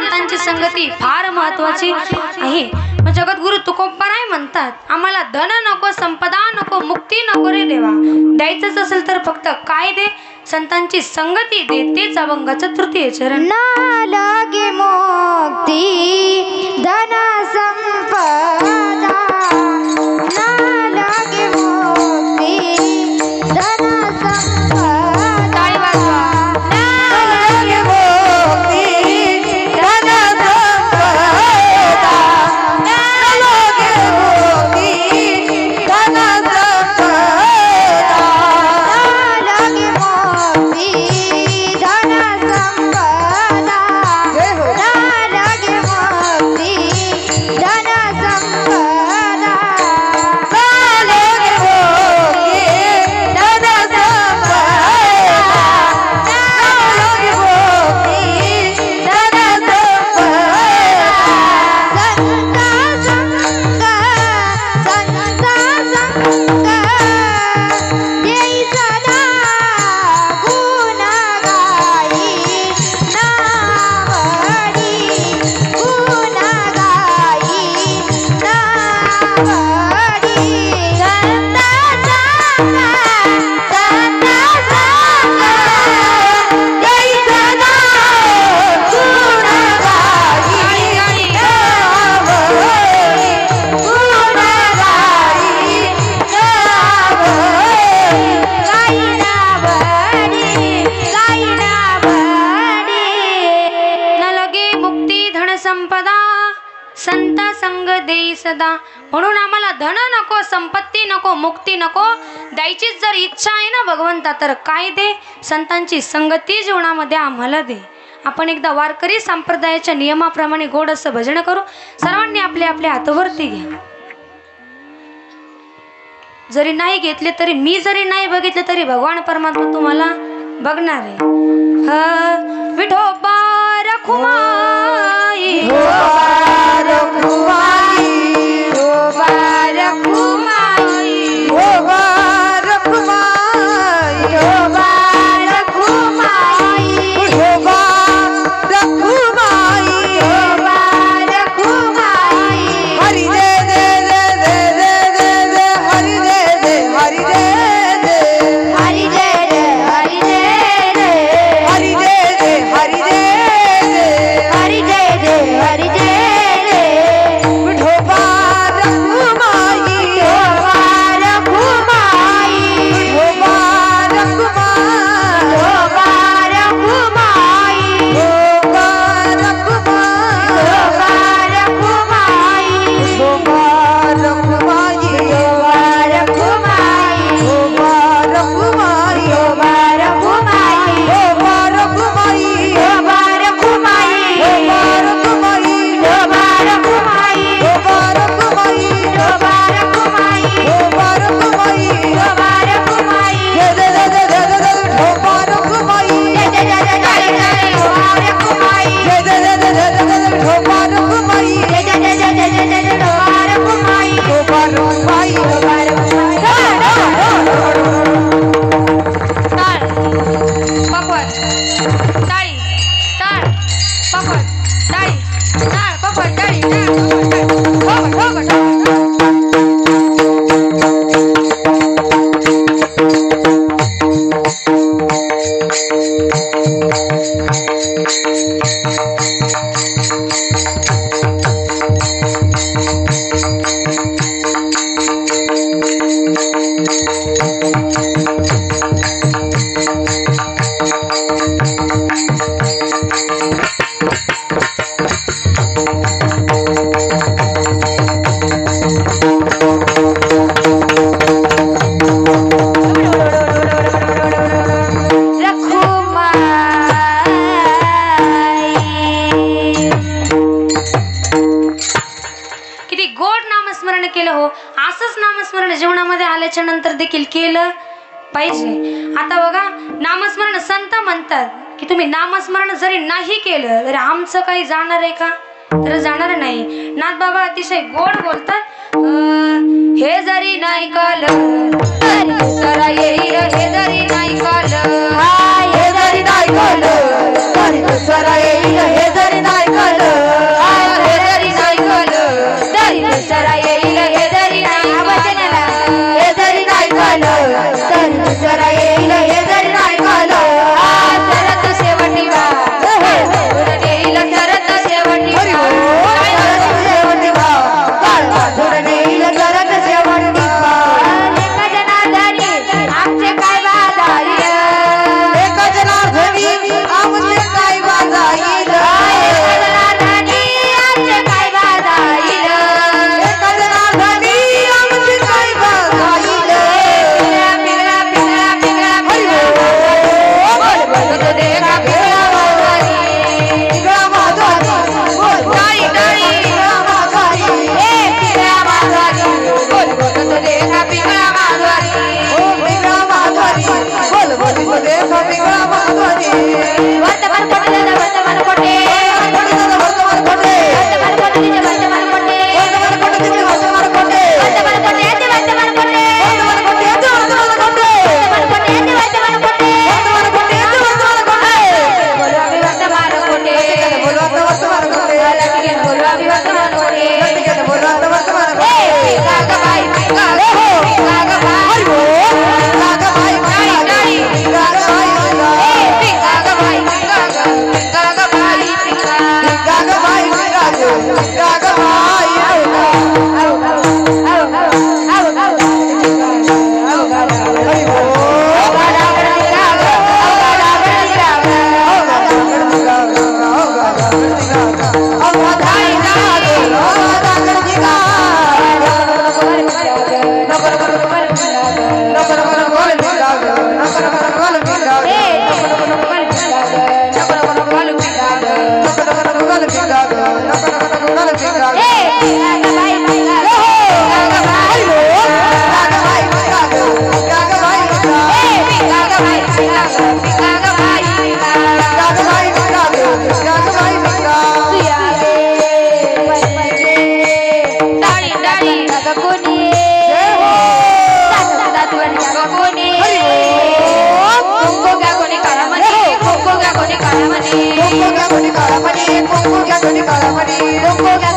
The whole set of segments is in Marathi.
संतांची संगती फार महत्वाची आहे. जगद्गुरु तुकोबाराय म्हणतात, आम्हाला धन नको, संपदा नको, मुक्ती नको रे देवा. द्यायचंच असेल तर फक्त काय दे, संतांची संगती दे. तेच अभंगाचं तृतीय चरण. ना लागे मुक्ती धन संपदा, ना लागे मुक्ती धन संपदा. टाळी वाजवा. संता संग देई सदा. म्हणून आम्हाला धन नको, संपत्ती नको, मुक्ती नको. द्यायचीच जर इच्छा आहे ना भगवंता, तर काय दे, संतांची संगती जीवनामध्ये आम्हाला दे. आपण एकदा वारकरी संप्रदायाच्या नियमाप्रमाणे गोड असं भजन करू. सर्वांनी आपले आपले हात वरती घ्या. जरी नाही घेतले तरी, मी जरी नाही बघितले तरी भगवान परमात्मा तुम्हाला बघणार आहे. विठोबा रखुमाई, रखुमाई, रखुमाई, नंतर देखील केलं पाहिजे. आता बघा, नामस्मरण संत म्हणतात की तुम्ही नामस्मरण जरी नाही केलं तरी आमचं काही जाणार आहे का, तर जाणार नाही. नाथ बाबा अतिशय गोड बोलतात. हे जरी नाही कळलं तरी दुसरा येईल, हे जरी नाही कळलं, हे जरी नाही कळलं तरी दुसरा येईल, हे जरी नाही कळलं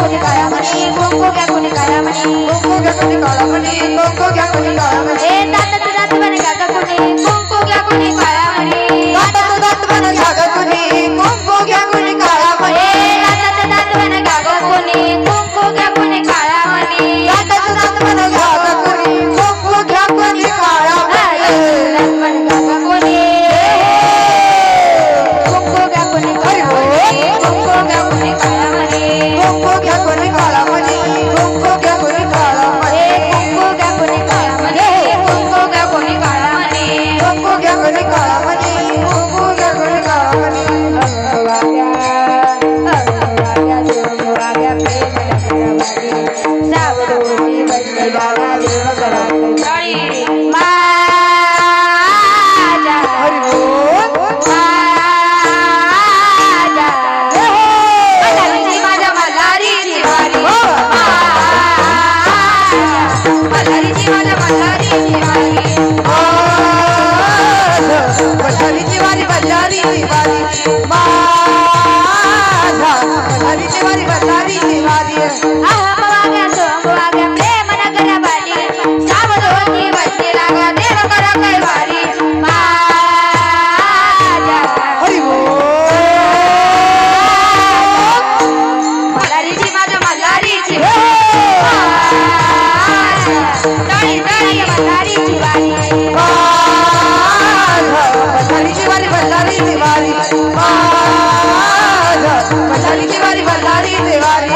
कोणी काळामणी कुंकू घ्या कोणी काळामणी कुंकू घ्या कोणी काळामणी कुंकू घ्या कोणी काळामणी ए दातात दात बने काका कोणी कुंकू घ्या कोणी काळामणी दातात दात बन घ्या कोणी कुंकू घ्या कोणी काळामणी ए दातात दात बने काका कोणी कुंकू घ्या कोणी काळामणी दातात दात बन घ्या कोणी कुंकू घ्या कोणी काळामणी दात बने काका कोणी कुंकू घ्या कोणी काळामणी कुंकू घ्या कोणी काळामणी कुंकू घ्या कोणी काळामणी कुंकू घ्या कोणी काळामणी कुंकू घ्या कोणी काळामणी कुंकू घ्या कोणी काळामणी कुंकू घ्या कोणी काळामणी कुंकू घ्या कोणी काळामणी हरी बोल बजारीची वारी बजारीची वारी माझा बजारीची वारी बजारीची वारी हरी बोल बजारीची वारी बजारीची वारी माझा बजारीची वारी बजारीची वारी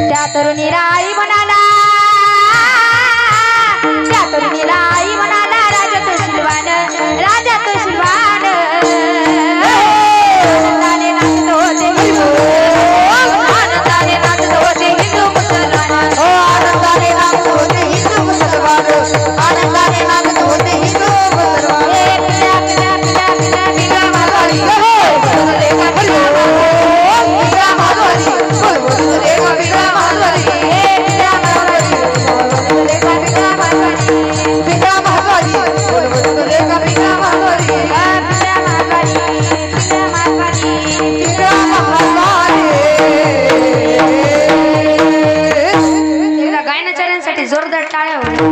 त्या तरुणीला आई म्हणाला त्या तरुणीला आई म्हणाला राजा तो शिलवान राजा तो शिलवान आनंदाने नाचत होते आनंदाने नाचत होते हिंदू मुसलमान आनंदाने नाचत होते हिंदू मुसलमान आनंदाने नाचत होते हिंदू मुसलमान पिल्या पिल्या पिल्या पिल्या पिल्या माघारी एकदा गायनाचार्यांसाठी जोरदार टाळ्या होत्या.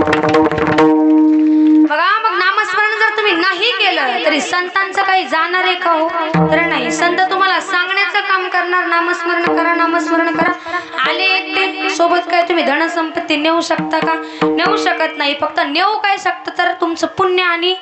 बघा मग नामस्मरण जर तुम्ही नाही केलं तरी संतांचं काही जाणार आहे का हो तर नाही. संत तुम्हाला सांगण्याचं काम करणार नामस्मरण करा नामस्मरण करा. आले एकटे सोबत काय तुम्ही धनसंपत्ती नेऊ शकता का? नेऊ शकत नाही. फक्त नेऊ काय शकता तर तुमचं पुण्य आणि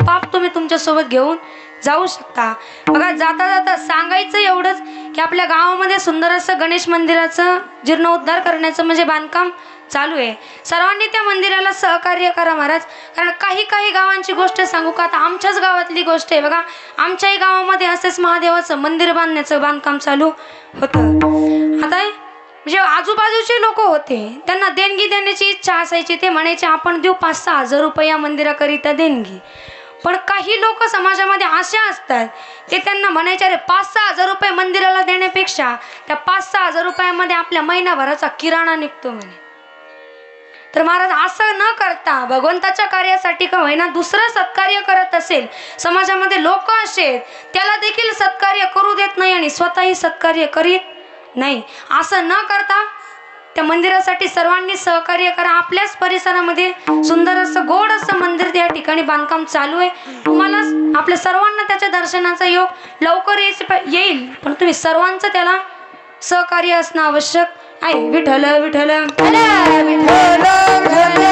पाप तुम्ही तुमच्या सोबत घेऊन जाऊ शकता. बघा जाता जाता सांगायचं एवढंच की आपल्या गावामध्ये सुंदर असं गणेश मंदिराचं जीर्णोद्धार करण्याचं म्हणजे बांधकाम चालू आहे. सर्वांनी त्या मंदिराला सहकार्य करा महाराज. कारण काही काही गावांची गोष्ट सांगू का? आता आमच्याच गावातली गोष्ट आहे बघा. आमच्याही गावामध्ये असेच महादेवाचं मंदिर बांधण्याचं बांधकाम चालू होतं. आता म्हणजे आजूबाजूचे लोक होते त्यांना देणगी देण्याची इच्छा असायची. ते म्हणायचे आपण देऊ 5-6 हजार रुपये या मंदिराकरिता देणगी. पण काही लोक समाजामध्ये असे असतात ते त्यांना म्हणायचे अरे 5-6 हजार रुपये मंदिराला देण्यापेक्षा त्या 5-6 हजार रुपयामध्ये आपल्या महिनाभराचा किराणा निघतो म्हणे. तर महाराज असं न करता भगवंताच्या कार्यासाठी का होईना दुसरं सत्कार्य करत असेल समाजामध्ये लोक असे त्याला देखील सत्कार्य करू देत नाही आणि स्वतःही सत्कार्य करीत नाही. असं न करता त्या मंदिरासाठी सर्वांनी सहकार्य करा. आपल्याच परिसरामध्ये सुंदर असं गोड असं मंदिर त्या ठिकाणी बांधकाम चालू आहे. तुम्हाला आपल्या सर्वांना त्याच्या दर्शनाचा योग लवकर येईल पण तुम्ही सर्वांचं त्याला सहकार्य असणं आवश्यक आहे. विठ्ठल विठ्ठल विठ्ठल विठ्ठल